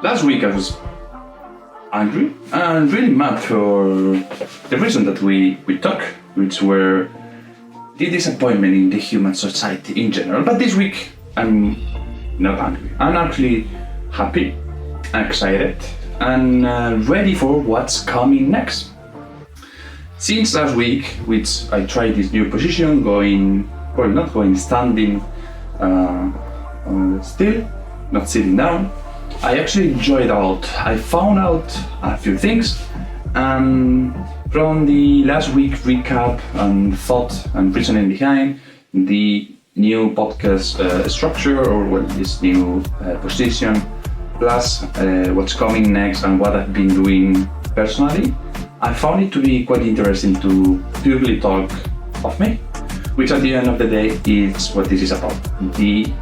Last week I was angry and really mad for the reason that we took, which were the disappointment in the human society in general. But this week I'm not angry. I'm actually happy, excited, and ready for what's coming next. Since last week, which I tried this new position, standing still, not sitting down, I actually enjoyed a lot. I found out a few things, and from the last week recap and thought and reasoning behind the new podcast structure, or this new position, plus what's coming next and what I've been doing personally, I found it to be quite interesting to purely talk of me, which at the end of the day is what this is about. The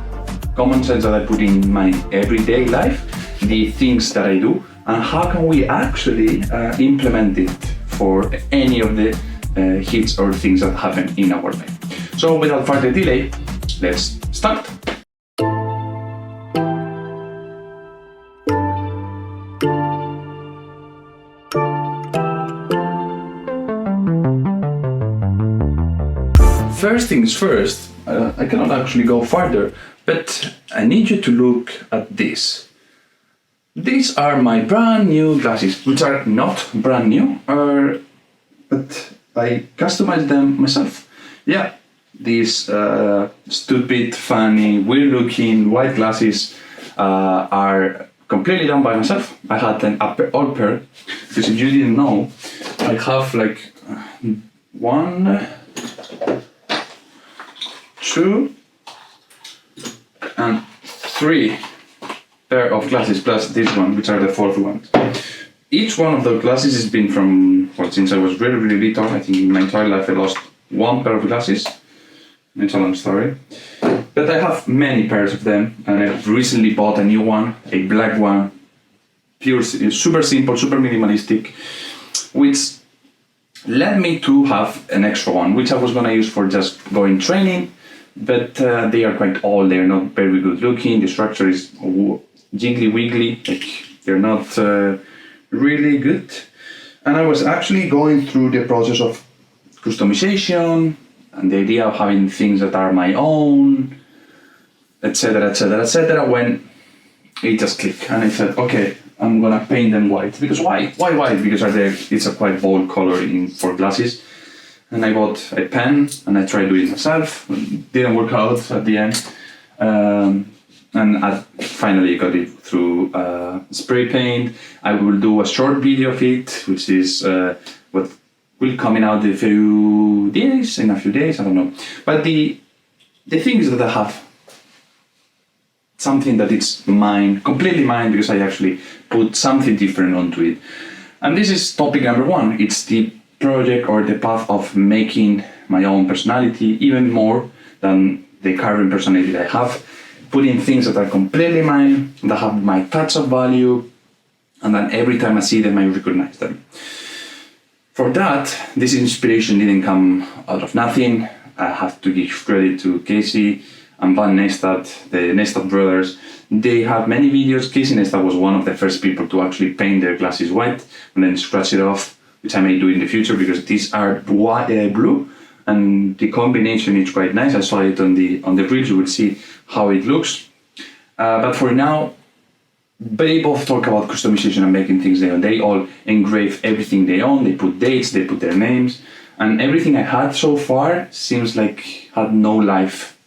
common sense that I put in my everyday life, the things that I do, and how can we actually implement it for any of the hits or things that happen in our life. So without further delay, let's start. First things first, I cannot actually go farther, but I need you to look at this. These are my brand new glasses, which are not brand new, but I customized them myself. Yeah, these stupid, funny, weird-looking white glasses are completely done by myself. I had an all pair, because if you didn't know, I have like 1, 2, and 3 pair of glasses plus this one, which are the 4th ones. Each one of the glasses has been from, since I was really, really little. I think in my entire life I lost 1 pair of glasses. It's a long story. But I have many pairs of them, and I've recently bought a new one, a black one, pure, super simple, super minimalistic, which led me to have an extra one, which I was gonna use for just going training. But they are quite old, they're not very good looking, the structure is jiggly wiggly, like they're not really good. And I was actually going through the process of customization and the idea of having things that are my own, etc., etc., etc., when it just clicked and I said, okay, I'm gonna paint them white. Because why white? Because it's a quite bold color for glasses. And I bought a pen and I tried doing it myself. It didn't work out at the end. And I finally got it through spray paint. I will do a short video of it, which is what will come out in a few days, I don't know. But the thing is that I have something that is mine, completely mine, because I actually put something different onto it. And this is topic number 1. It's the project or the path of making my own personality even more than the current personality that I have, putting things that are completely mine, that have my touch of value, and then every time I see them I recognize them. For that, this inspiration didn't come out of nothing. I have to give credit to Casey and Neistat, the Neistat brothers. They have many videos. Casey Neistat was one of the first people to actually paint their glasses white and then scratch it off, which I may do in the future because these are blue and the combination is quite nice. I saw it on the reel, you will see how it looks. But for now, they both talk about customization and making things their own. They all engrave everything they own, they put dates, they put their names, and everything I had so far seems like had no life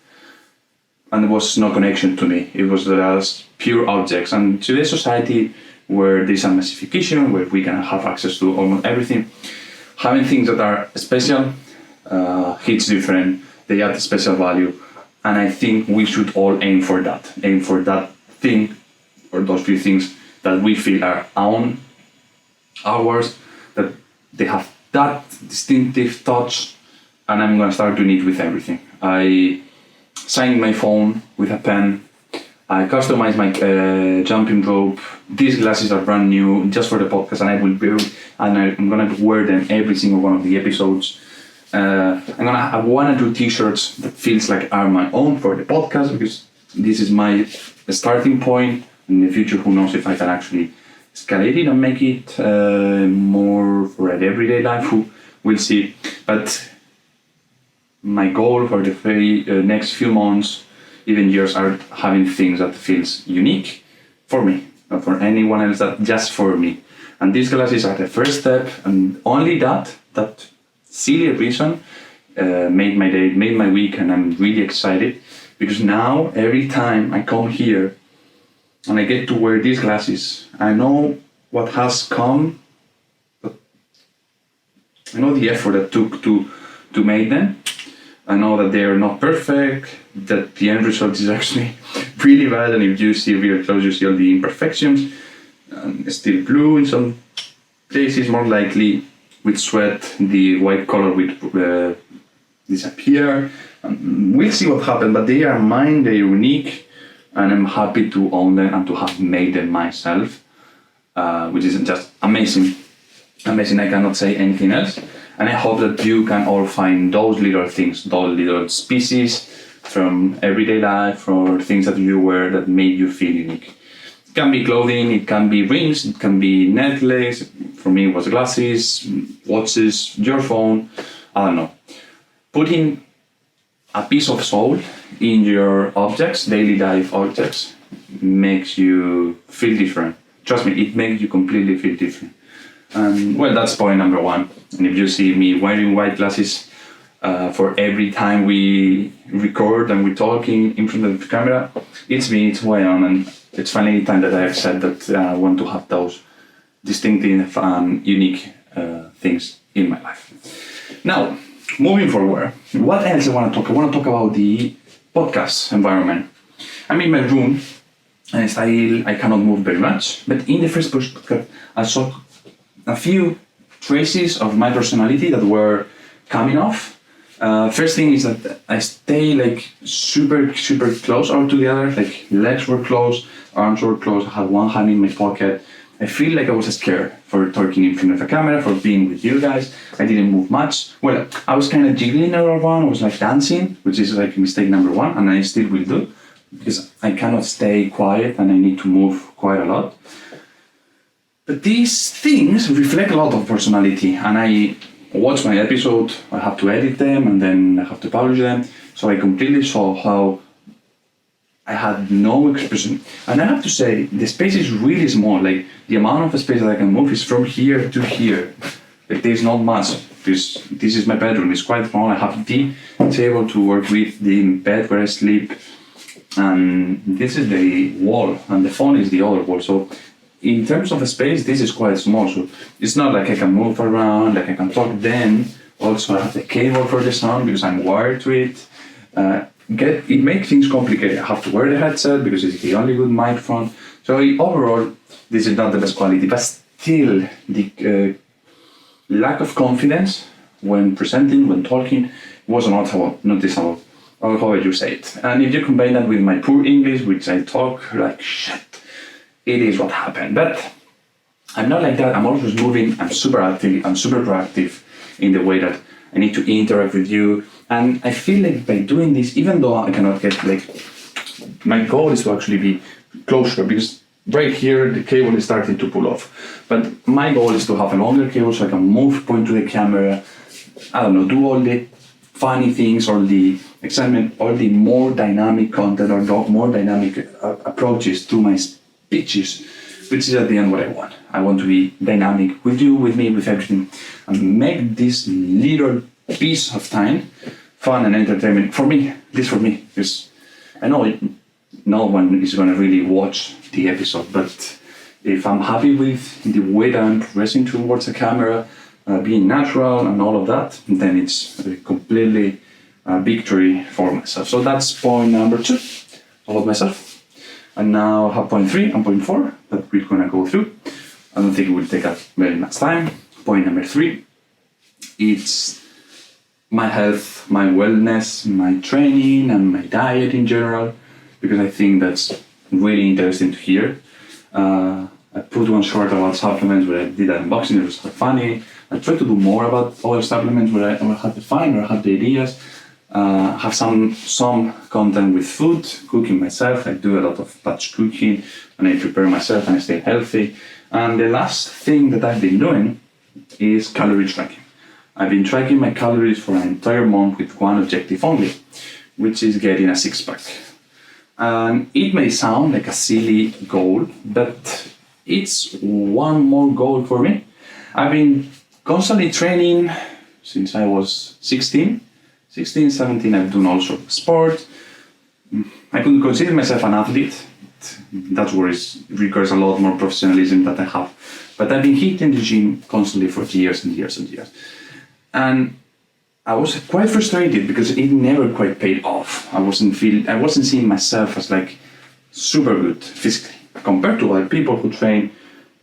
and there was no connection to me. It was just pure objects. And today's society, where there's a massification, where we can have access to almost everything, having things that are special hits different, they add special value, and I think we should all aim for that thing, or those few things that we feel are ours, that they have that distinctive touch, and I'm gonna start doing it with everything. I signed my phone with a pen, I customized my jumping rope. These glasses are brand new, just for the podcast, and I'm gonna wear them every single one of the episodes. I wanna do t-shirts that feels like are my own for the podcast, because this is my starting point. In the future, who knows if I can actually escalate it and make it more for an everyday life. We'll see. But my goal for the very next few months, even years, are having things that feels unique for me, not for anyone else, that just for me. And these glasses are the first step, and only that silly reason made my day, made my week, and I'm really excited because now every time I come here and I get to wear these glasses, I know what has come, I know the effort that took to make them. I know that they are not perfect, that the end result is actually really bad, and if you see real close, you see all the imperfections. Still blue in some places, more likely with sweat, the white color will disappear. We'll see what happens, but they are mine, they're unique, and I'm happy to own them and to have made them myself, which is just amazing. Amazing, I cannot say anything else. And I hope that you can all find those little things, those little species from everyday life or things that you wear that made you feel unique. It can be clothing, it can be rings, it can be necklace. For me, it was glasses, watches, your phone, I don't know. Putting a piece of soul in your objects, daily life objects, makes you feel different. Trust me, it makes you completely feel different. Well, that's point number one. And if you see me wearing white glasses for every time we record and we're talking in front of the camera, it's me, it's who I am, and it's funny any time that I have said that I want to have those distinctive and unique things in my life. Now, moving forward, what else I want to talk? I want to talk about the podcast environment. I'm in my room, and I cannot move very much, but in the first podcast, I saw a few traces of my personality that were coming off. First thing is that I stay like super close all together, like legs were close, arms were close, I had one hand in my pocket. I feel like I was scared for talking in front of a camera, for being with you guys. I didn't move much. Well, I was kind of jiggling around, I was like dancing, which is like mistake number one, and I still will do, because I cannot stay quiet and I need to move quite a lot. But these things reflect a lot of personality, and I watch my episode, I have to edit them, and then I have to publish them. So I completely saw how I had no expression. And I have to say, the space is really small. Like, the amount of space that I can move is from here to here. Like, there's not much. This is my bedroom, it's quite small. I have the table to work with, the bed where I sleep, and this is the wall, and the phone is the other wall. So in terms of space, this is quite small. So it's not like I can move around, like I can talk. Then also I have the cable for the sound because I'm wired to it. It makes things complicated. I have to wear the headset because it's the only good microphone. So overall, this is not the best quality, but still the lack of confidence when presenting, when talking, was noticeable. Or how would you say it? And if you combine that with my poor English, which I talk like shit, it is what happened. But I'm not like that. I'm always moving. I'm super active. I'm super proactive in the way that I need to interact with you. And I feel like by doing this, even though I cannot get my goal is to actually be closer, because right here the cable is starting to pull off. But my goal is to have a longer cable so I can move, point to the camera, I don't know, do all the funny things, or the excitement, or the more dynamic content, or more dynamic approaches to my speeches, which is at the end what I want. I want to be dynamic with you, with me, with everything, and make this little piece of time fun and entertainment for me. This for me, because I know no one is going to really watch the episode, but if I'm happy with the way that I'm progressing towards the camera, being natural and all of that, then it's a completely victory for myself. So that's point number 2 about myself. And now I have point 3 and point 4 that we're going to go through. I don't think it will take up very much time. Point number 3, it's my health, my wellness, my training, and my diet in general, because I think that's really interesting to hear. I put one short about supplements where I did an unboxing, it was quite funny. I try to do more about other supplements where I have the fun or have the ideas. have some content with food, cooking myself. I do a lot of batch cooking and I prepare myself and I stay healthy. And the last thing that I've been doing is calorie tracking. I've been tracking my calories for an entire month with one objective only, which is getting a six-pack. And it may sound like a silly goal, but it's one more goal for me. I've been constantly training since I was 16, 17. I've done all sorts of sports. I couldn't consider myself an athlete. That's where it requires a lot more professionalism that I have. But I've been hitting the gym constantly for years and years and years. And I was quite frustrated because it never quite paid off. I wasn't seeing myself as like super good physically compared to other people who train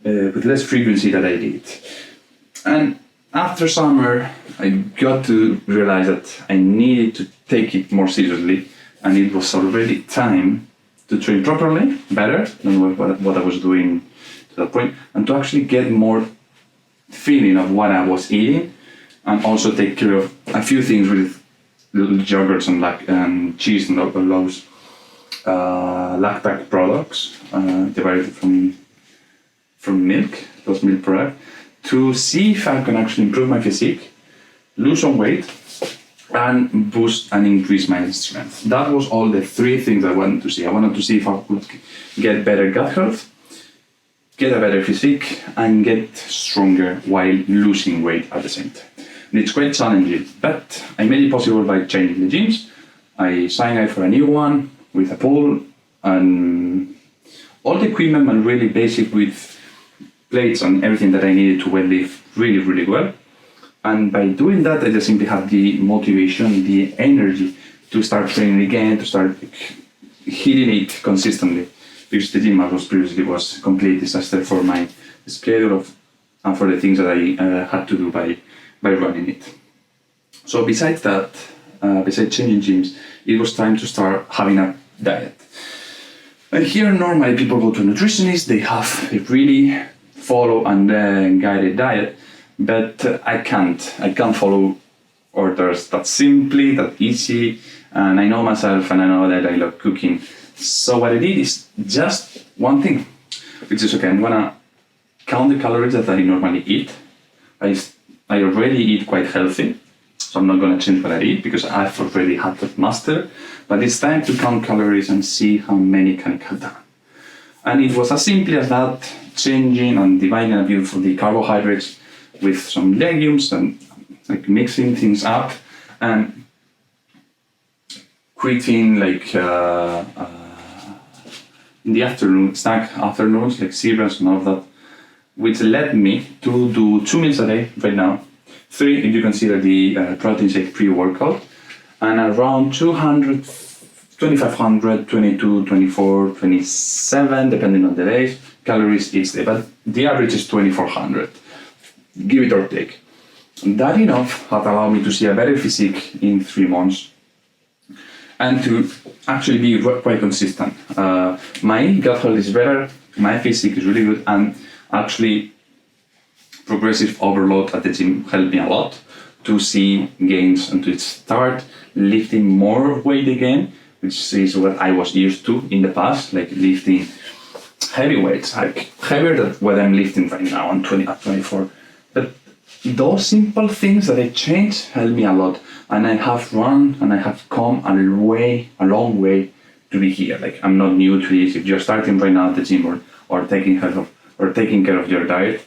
with less frequency than I did. And after summer, I got to realize that I needed to take it more seriously, and it was already time to train properly, better than what I was doing to that point, and to actually get more feeling of what I was eating, and also take care of a few things with little yogurts and cheese and all those lactic products derived from milk, those milk products, to see if I can actually improve my physique, lose some weight, and boost and increase my strength. That was all the three things I wanted to see. I wanted to see if I could get better gut health, get a better physique, and get stronger while losing weight at the same time. And it's quite challenging, but I made it possible by changing the gyms. I signed up for a new one with a pool and all the equipment and really basic with plates and everything that I needed to weightlift really, really well. And by doing that, I just simply had the motivation, the energy to start training again, to start hitting it consistently. Because the gym I was previously was a complete disaster for my schedule and for the things that I had to do by running it. So besides that, besides changing gyms, it was time to start having a diet. And here normally people go to a nutritionist, they have a really follow and guided diet, but I can't follow orders that simply, that easy, and I know myself and I know that I love cooking. So what I did is just one thing, which is okay, I'm gonna count the calories that I normally eat. I already eat quite healthy, so I'm not gonna change what I eat because I've already had that master, but it's time to count calories and see how many can I cut down. And it was as simple as that, changing and dividing a bit for the carbohydrates with some legumes and like mixing things up and quitting like in the afternoon, snack afternoons like cereals and all of that, which led me to do 2 meals a day right now. 3 if you consider the protein shake pre-workout, and around 200, 2500, 22, 24, 27, depending on the days, calories each day, but the average is 2400, give it or take. That enough had allowed me to see a better physique in 3 months and to actually be quite consistent. My gut health is better, my physique is really good, and actually progressive overload at the gym helped me a lot to see gains and to start lifting more weight again, which is what I was used to in the past, like lifting heavy weights, like heavier than what I'm lifting right now at 24. But those simple things that I changed helped me a lot, and I have run and I have come a long way to be here. Like I'm not new to this. If you're starting right now at the gym or taking care of your diet,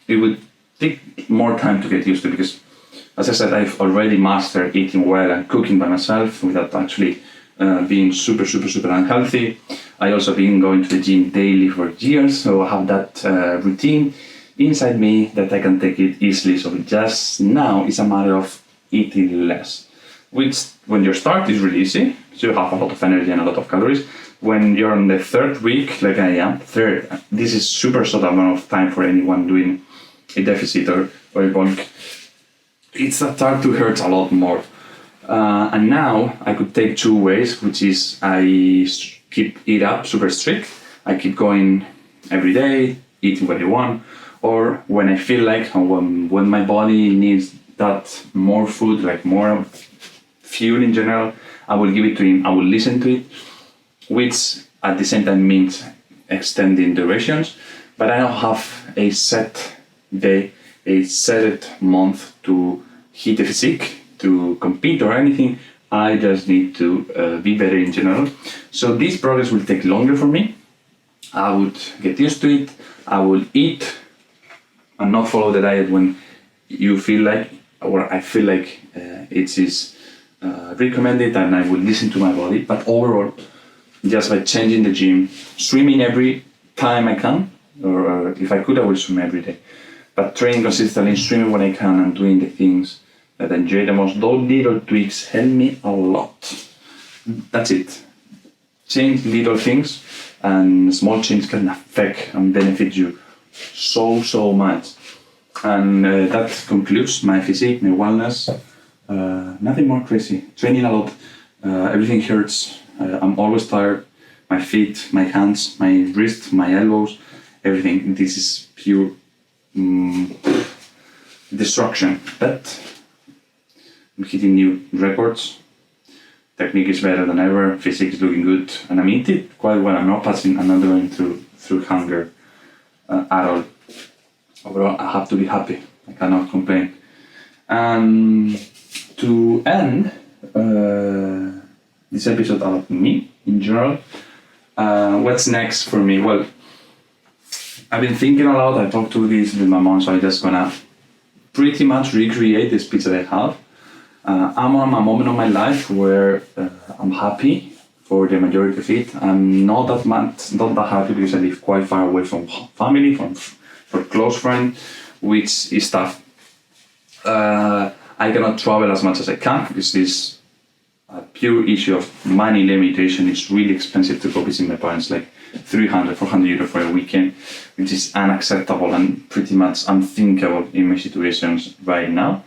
it would take more time to get used to, because as I said, I've already mastered eating well and cooking by myself without actually being super unhealthy. I also been going to the gym daily for years, so I have that routine inside me that I can take it easily. So just now it's a matter of eating less, which when you start is really easy. So you have a lot of energy and a lot of calories. When you're on the 3rd week, like I am, this is super short amount of time for anyone doing a deficit or a bulk. It starts to hurt a lot more. And now I could take 2 ways, which is I keep it up super strict. I keep going every day, eating what I want, or when I feel like, when my body needs that more food, like more fuel in general, I will give it to him, I will listen to it, which at the same time means extending durations, but I don't have a set day, a set month to hit the physique, to compete or anything. I just need to be better in general. So this progress will take longer for me. I would get used to it. I will eat and not follow the diet when you feel like, or I feel like it is recommended, and I will listen to my body. But overall, just by changing the gym, swimming every time I can, or if I could, I will swim every day. But training consistently, swimming when I can, and doing the things that I enjoy the most, those little tweaks help me a lot. That's it. Change little things, and small change can affect and benefit you so much. And that concludes my physique, my wellness. Nothing more crazy. Training a lot. Everything hurts. I'm always tired. My feet, my hands, my wrists, my elbows, everything. This is pure destruction. But I'm hitting new records. Technique is better than ever. Physique is looking good, and I'm eating it quite well. I'm not passing. I'm not going through hunger at all. Overall, I have to be happy. I cannot complain. And to end this episode about me in general, what's next for me? Well, I've been thinking a lot. I talked to this with my mom, so I'm just gonna pretty much recreate the speech that I have. I'm on a moment of my life where I'm happy for the majority of it. I'm not that happy because I live quite far away from family, from close friends, which is tough. I cannot travel as much as I can because this is a pure issue of money limitation. It's really expensive to go visit my parents, like 300, 400 euro for a weekend, which is unacceptable and pretty much unthinkable in my situations right now.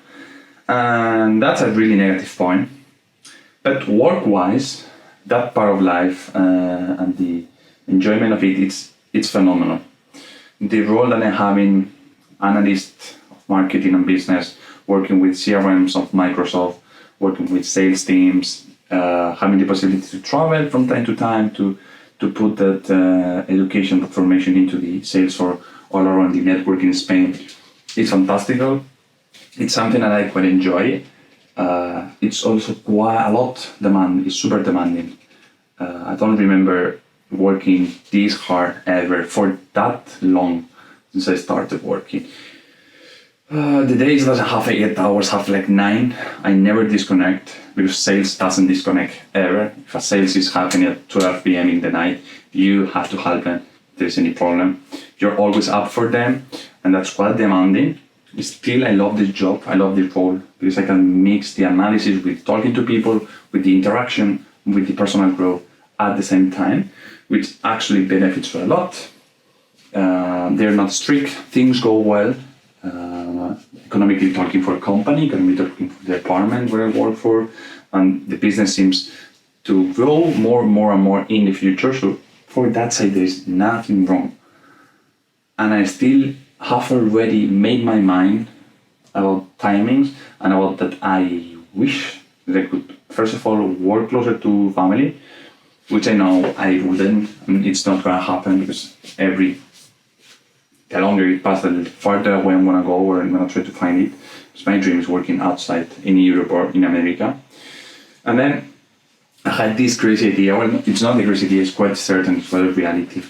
And that's a really negative point. But work-wise, that part of life and the enjoyment of it, it's phenomenal. The role that I have in analyst of marketing and business, working with CRMs of Microsoft, working with sales teams, having the possibility to travel from time to time to put that education, that formation into the sales for all around the network in Spain. It's fantastical. It's something that I quite enjoy. It's also quite a lot demanding. It's super demanding. I don't remember working this hard ever for that long since I started working. The days doesn't have 8 hours, have like 9. I never disconnect because sales doesn't disconnect ever. If a sales is happening at 12 p.m. in the night, you have to help them if there's any problem. You're always up for them, and that's quite demanding. Still, I love this job, I love this role because I can mix the analysis with talking to people, with the interaction, with the personal growth at the same time, which actually benefits a lot. They're not strict, things go well. Economically talking for a company, economically talking for the department where I work for, and the business seems to grow more and more in the future. So for that side, there is nothing wrong. And I still have already made my mind about timings and about that I wish that I could, first of all, work closer to family, which I know I wouldn't, and it's not gonna happen because the longer it passes, the farther away I'm gonna go, or I'm gonna try to find it. Because my dream is working outside in Europe or in America. And then I had this crazy idea, well, it's not a crazy idea, it's quite certain, it's quite a reality,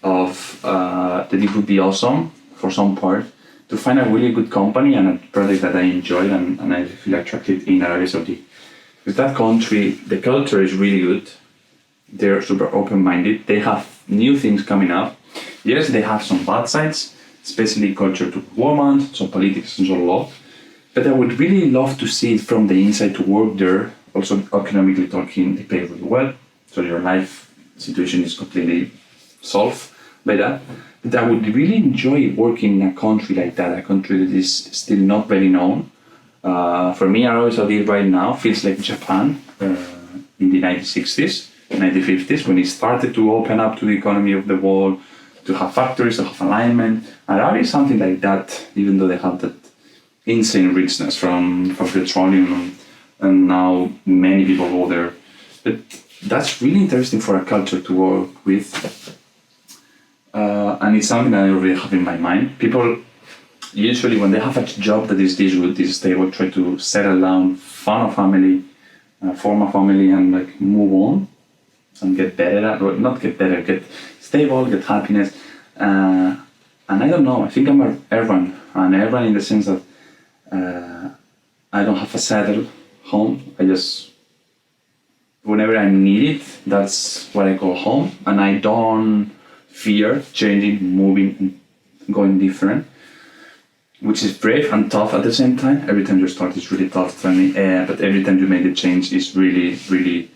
of that it would be awesome for some part to find a really good company and a product that I enjoy and I feel attracted in Arabia Saudi. Because that country, the culture is really good. They're super open-minded. They have new things coming up. Yes, they have some bad sides, especially culture to women, some politics and some law. But I would really love to see it from the inside to work there. Also, economically talking, they pay really well. So your life situation is completely solved by that. But I would really enjoy working in a country like that, a country that is still not very known. For me, Arabia Saudi right now feels like Japan in the 1960s, 1950s, when it started to open up to the economy of the world, to have factories, to have alignment. Arabia is something like that, even though they have that insane richness from petroleum and now many people go there. But that's really interesting for a culture to work with. And it's something that I already have in my mind. People usually, when they have a job that is this good, this stable, try to settle down, form a family, and like move on and get better at, or not get better, get stable, get happiness. And I don't know, I think I'm an urban in the sense that I don't have a settled home. I just, whenever I need it, that's what I call home. And I don't fear changing, moving, and going different, which is brave and tough at the same time. Every time you start, it's really tough for me. But every time you make the change, it's really, really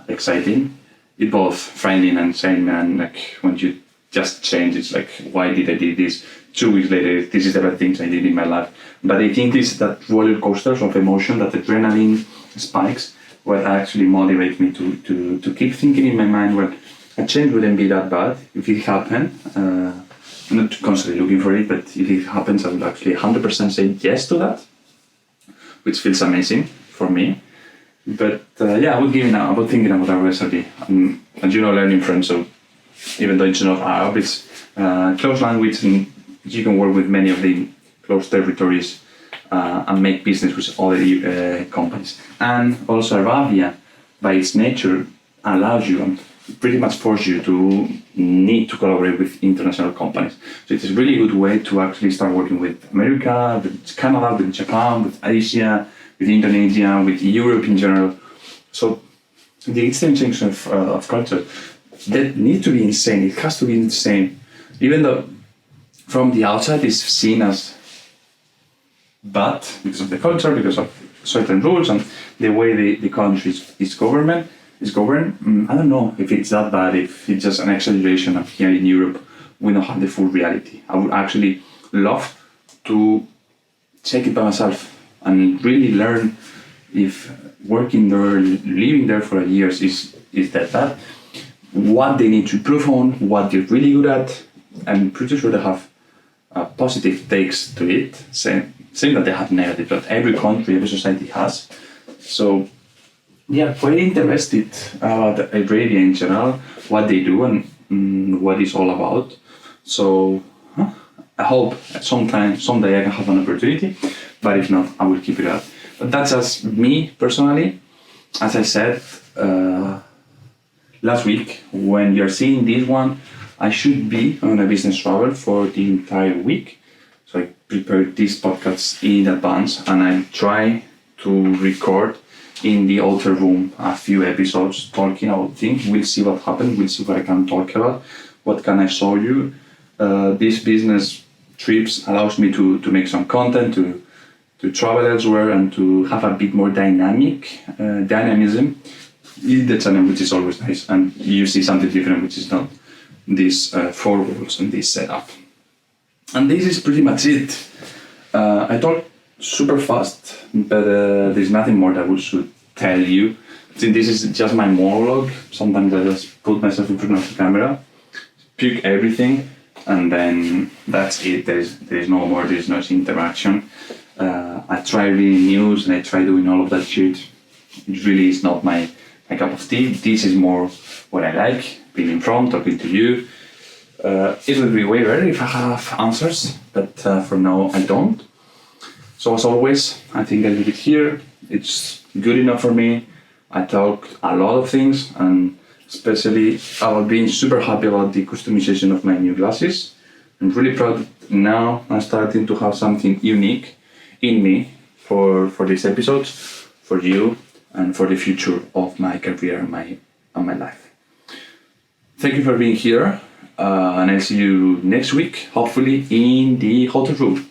exciting. It's both frightening and exciting. And like when you just change, it's like, why did I do this? 2 weeks later, this is the bad things I did in my life. But I think it's that roller coasters of emotion, that adrenaline spikes, what actually motivate me to keep thinking in my mind, well, a change wouldn't be that bad if it happened. I'm not constantly looking for it, but if it happens, I will actually 100% say yes to that, which feels amazing for me. But I was thinking about a recipe. And learning French, so even though it's not Arab, it's close language, and you can work with many of the close territories and make business with other companies. And also Arabia, by its nature, allows you and pretty much force you to need to collaborate with international companies. So it's a really good way to actually start working with America, with Canada, with Japan, with Asia, with Indonesia, with Europe in general. So the extension of culture, that needs to be insane. It has to be insane. Even though from the outside it's seen as bad because of the culture, because of certain rules and the way the country is governed. I don't know if it's that bad, if it's just an exaggeration of here in Europe, we don't have the full reality. I would actually love to check it by myself and really learn if working there, living there for years is that bad. What they need to improve on, what they're really good at. I'm pretty sure they have positive takes to it, saying that they have negative, but every country, every society has. So quite interested about Arabia in general, what they do and what it's all about. So I hope someday I can have an opportunity, but if not, I will keep it up. But that's just me personally. As I said last week, when you're seeing this one, I should be on a business travel for the entire week. So I prepared this podcast in advance and I try to record in the hotel room a few episodes talking about things. We'll see what happens. We'll see what I can talk about. What can I show you? This business trips allows me to make some content, to travel elsewhere and to have a bit more dynamism in the channel, which is always nice. And you see something different, which is not these 4 walls and this setup. And this is pretty much it. I talk super fast, but there's nothing more that I should tell you. See, this is just my monologue. Sometimes I just put myself in front of the camera, speak everything, and then that's it. There's no more, there's no interaction. I try reading news and I try doing all of that shit. It really is not my cup of tea. This is more what I like, being in front, talking to you. It would be way better if I have answers, but for now I don't. So as always, I think I'll leave it here. It's good enough for me. I talk a lot of things, and especially about being super happy about the customization of my new glasses. I'm really proud now. I'm starting to have something unique in me for these episodes, for you, and for the future of my career and my life. Thank you for being here, and I'll see you next week, hopefully in the hotel room.